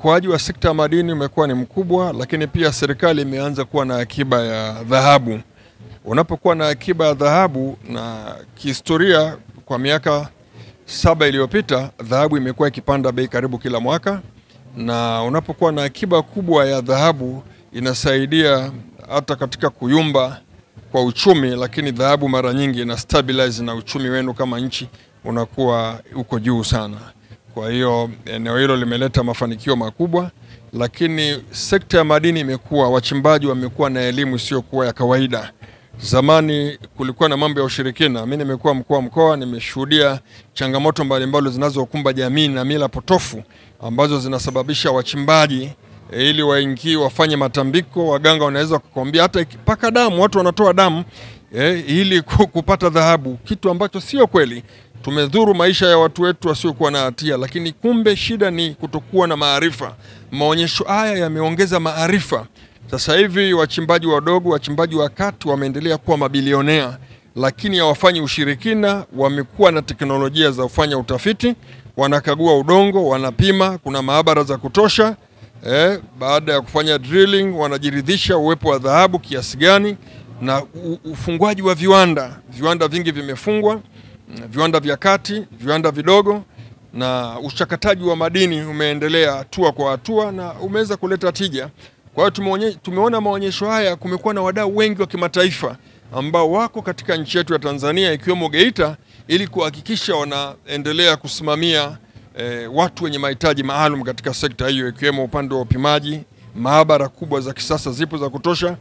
Ukuaji wa sekta ya madini umekuwa ni mkubwa, lakini pia serikali imeanza kuwa na akiba ya dhahabu. Unapokuwa na akiba ya dhahabu, na kihistoria kwa miaka 7 iliyopita dhahabu imekuwa ikipanda bei karibu kila mwaka, na unapokuwa na akiba kubwa ya dhahabu inasaidia hata katika kuyumba kwa uchumi, lakini dhahabu mara nyingi ina stabilize na uchumi wenu kama nchi unakuwa uko juu sana. Kwa hiyo eneo hilo limeleta mafanikio makubwa, lakini sekta ya madini imekuwa, wachimbaji wamekuwa na elimu sio kuwa ya kawaida. Zamani kulikuwa na mambo ya ushirikina. Mimi nimekuwa mkuu wa mkoa, nimeshuhudia changamoto mbalimbali zinazokumba jamii na mila potofu ambazo zinasababisha wachimbaji ili waingie wafanye matambiko. Waganga wanaweza kukwambia hata paka damu, watu wanatoa damu ili kupata dhahabu, kitu ambacho sio kweli. Tumedhuru maisha ya watu wetu wasiokuwa na hatia, lakini kumbe shida ni kutokuwa na maarifa. Maonyesho haya yameongeza maarifa. Sasa hivi wachimbaji wadogo, wachimbaji wa kati wameendelea kuwa mabilionea, lakini hawafanyi ushirikina. Wamekuwa na teknolojia za kufanya utafiti, wanakagua udongo, wanapima, kuna maabara za kutosha. Baada ya kufanya drilling wanajiridhisha uwepo wa dhahabu kiasi gani, na ufungwaji wa viwanda vingi vimefungwa, viwanda vya kati, viwanda vidogo, na uchakataji wa madini umeendelea hatua kwa hatua na umeweza kuleta tija. Kwa hiyo tumeona maonyesho haya, kumekuwa na wadau wengi wa kimataifa ambao wako katika nchi yetu ya Tanzania ikiwemo Geita, ili kuhakikisha wanaendelea kusimamia watu wenye mahitaji maalum katika sekta hiyo, ikiwemo upande wa upimaji. Maabara kubwa za kisasa zipo za kutosha,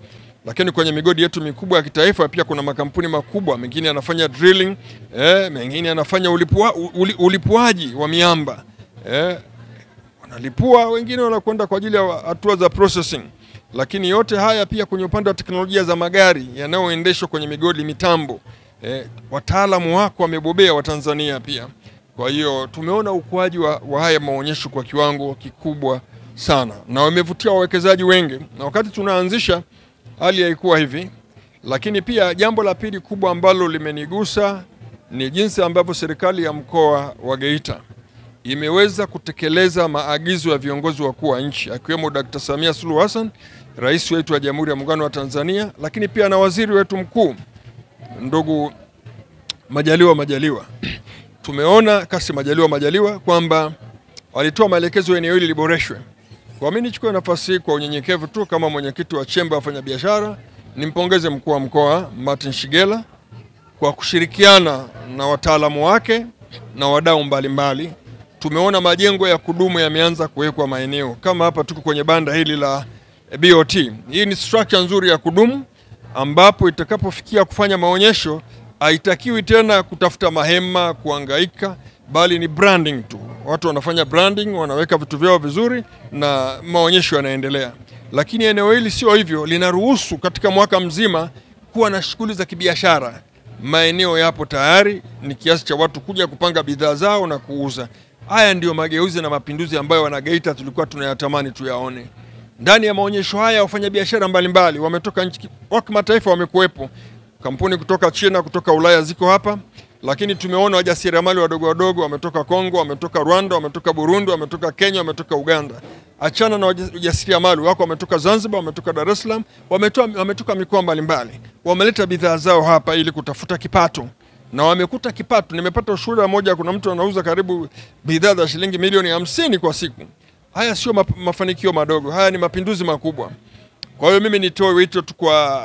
lakini kwenye migodi yetu mikubwa ya kitaifa pia kuna makampuni makubwa, mengine yanafanya drilling, mengine yanafanya ulipuaji wa miamba. Wanalipua, wengine wanakwenda kwa ajili ya hatua za processing. Lakini yote haya pia kwenye upande wa teknolojia za magari yanayoendeshwa kwenye migodi, mitambo, wataalamu wako wamebobea wa Tanzania pia. Kwa hiyo tumeona ukuaji wa haya maonyesho kwa kiwango kikubwa sana, na wamevutia wawekezaji wengi, na wakati tunaanzisha hali haikuwa hivi. Lakini pia jambo la pili kubwa ambalo limenigusa ni jinsi ambavyo serikali ya mkoa wa Geita imeweza kutekeleza maagizo ya viongozi wakuu wa nchi, akiwemo Dr. Samia Suluhu Hassan, rais wetu wa Jamhuri ya Muungano wa Tanzania, lakini pia na waziri wetu mkuu ndugu Majaliwa. Tumeona Kassim Majaliwa kwamba walitoa maelekezo eneo hili liboreshwe. Kwa mimi nichukue nafasi hii kwa unyenyekevu tu kama mwenyekiti wa chemba ya wafanyabiashara, nimpongeze mkuu wa mkoa Martin Shigela kwa kushirikiana na wataalamu wake na wadau mbalimbali. Tumeona majengo ya kudumu yameanza kuwekwa maeneo kama hapa tuko kwenye banda hili la BOT. Hii ni structure nzuri ya kudumu ambapo itakapofikia kufanya maonyesho haitakiwi tena kutafuta mahema, kuhangaika, bali ni branding tu. Watu wanafanya branding, wanaweka vitu vyao vizuri na maonyesho yanaendelea. Lakini eneo hili sio hivyo, linaruhusu katika mwaka mzima kuwa na shughuli za kibiashara. Maeneo yapo tayari, ni kiasi cha watu kuja kupanga bidhaa zao na kuuza. Haya ndio mageuzi na mapinduzi ambayo wanageita tulikuwa tunayatamani tuyaone. Ndani ya maonyesho haya wafanyabiashara mbalimbali wametoka nchi wa kimataifa wamekuwepo. Kampuni kutoka China, kutoka Ulaya ziko hapa, lakini tumeona wajasiriamali wadogo wametoka Kongo, wametoka Rwanda, wametoka Burundi, wametoka Kenya, wametoka Uganda. Achana na wajasiriamali wako wametoka Zanzibar, wametoka Dar es Salaam, wametoka mikoa mbalimbali. Wameleta bidhaa zao hapa ili kutafuta kipato. Na wamekuta kipato. Nimepata ushuhuda mmoja, kuna mtu anauza karibu bidhaa za shilingi milioni 50 kwa siku. Haya sio mafanikio madogo, haya ni mapinduzi makubwa. Kwa hiyo mimi nitoe wito tu kwa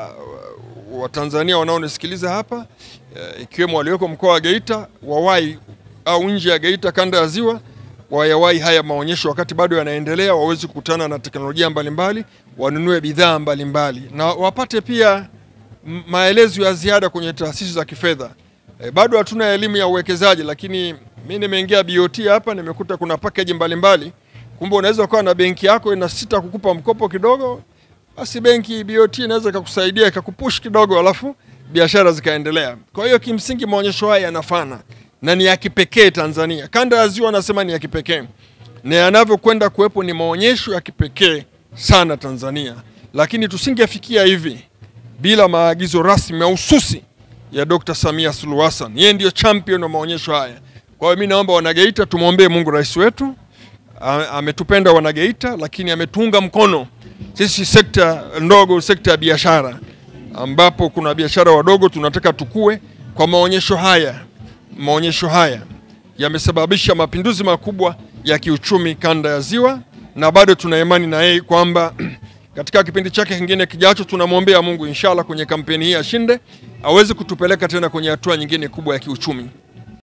Watanzania wanaonisikiliza hapa, ikiwemo walioko mkoa wa Geita, wawai au nje ya Geita, kanda ya Ziwa, wayawai haya maonyesho wakati bado yanaendelea, waweze kukutana na teknolojia mbalimbali, wanunue bidhaa mbalimbali, na wapate pia maelezo ya ziada kwenye taasisi za kifedha. Bado hatuna elimu ya uwekezaji, lakini mimi nimeingia BOT hapa, nimekuta kuna package mbalimbali. Kumbe unaweza kuwa na benki yako inasita kukupa mkopo kidogo, basi benki BOT inaweza kukusaidia ikakupush kidogo, alafu biashara zikaendelea. Kwa hiyo kimsingi maonyesho haya yanafana na ni ya kipekee Tanzania. Kanda ya Ziwa nasema ni ya kipekee, na yanavyokwenda kuwepo ni maonyesho ya kipekee sana Tanzania. Lakini tusingefikia hivi bila maagizo rasmi mahususi ya Dr. Samia Suluhu Hassan. Yeye ndio champion wa maonyesho haya. Kwa hiyo mimi naomba wanageita tumwombee Mungu rais wetu ametupenda Wanageita, lakini ametunga mkono sisi sekta ndogo, sekta ya biashara, ambapo kuna biashara wadogo tunataka tukue. Kwa maonyesho haya yamesababisha mapinduzi makubwa ya kiuchumi kanda ya Ziwa, na bado tuna imani na yeye kwamba katika kipindi chake kingine kijacho, tunamwombea Mungu inshallah kwenye kampeni hii ashinde, aweze kutupeleka tena kwenye hatua nyingine kubwa ya kiuchumi.